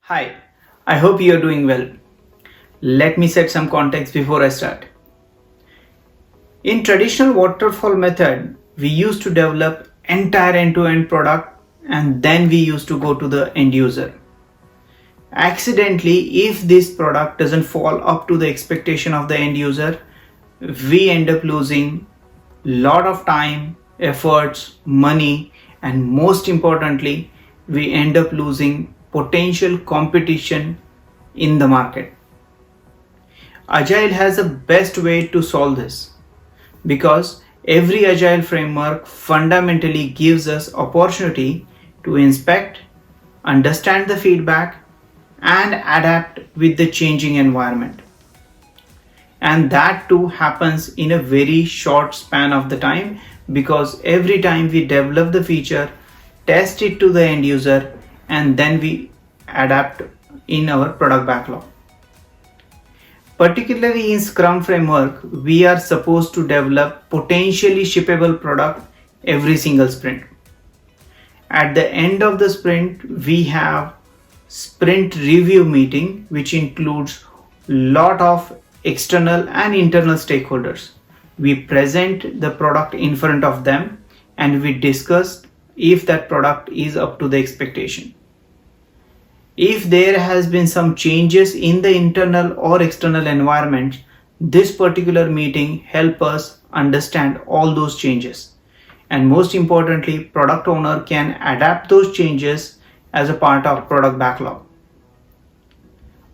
Hi, I hope you are doing well. Let me set some context before I start. In traditional waterfall method, we used to develop entire end-to-end product and then we used to go to the end user. Accidentally, if this product doesn't fall up to the expectation of the end user, we end up losing lot of time, efforts, money, and most importantly, we end up losing potential competition in the market. Agile has a best way to solve this because every agile framework fundamentally gives us opportunity to inspect, understand the feedback, and adapt with the changing environment. And that too happens in a very short span of the time because every time we develop the feature, test it to the end user, and then we adapt in our product backlog. Particularly in Scrum framework, we are supposed to develop potentially shippable product every single sprint. At the end of the sprint, we have sprint review meeting, which includes lot of external and internal stakeholders. We present the product in front of them and we discuss if that product is up to the expectation. If there has been some changes in the internal or external environment, this particular meeting helps us understand all those changes. And most importantly, product owner can adapt those changes as a part of product backlog.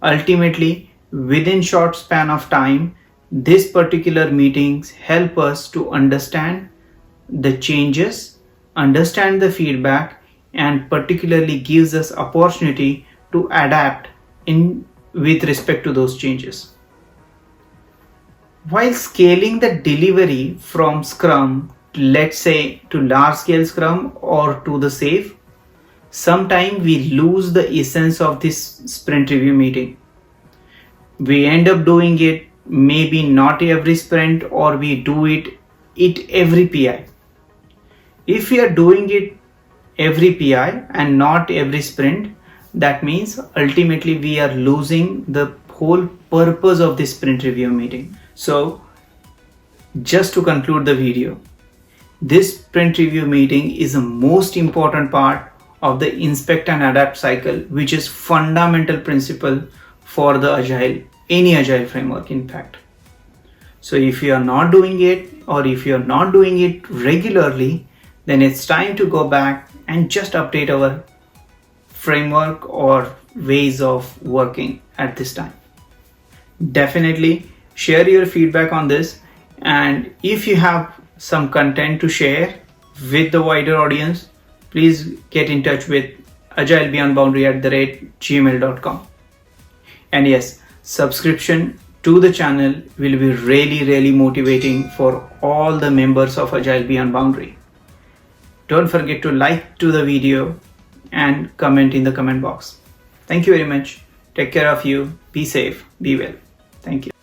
Ultimately, within short span of time, this particular meetings help us to understand the changes, understand the feedback, and particularly gives us opportunity to adapt in with respect to those changes. While scaling the delivery from Scrum, let's say to large scale Scrum or to the SAFe, sometimes we lose the essence of this sprint review meeting. We end up doing it maybe not every sprint, or we do it every PI. If we are doing it every PI and not every sprint, that means ultimately we are losing the whole purpose of this sprint review meeting. So just to conclude the video, this sprint review meeting is the most important part of the inspect and adapt cycle, which is fundamental principle for the any agile framework in fact. So if you are not doing it, or if you are not doing it regularly, then it's time to go back and just update our framework or ways of working at this time. Definitely share your feedback on this, and if you have some content to share with the wider audience, please get in touch with agilebeyondboundary@gmail.com. And yes, subscription to the channel will be really motivating for all the members of Agile Beyond Boundary. Don't forget to like to the video and comment in the comment box. Thank you very much. Take care of you. Be safe. Be well. Thank you.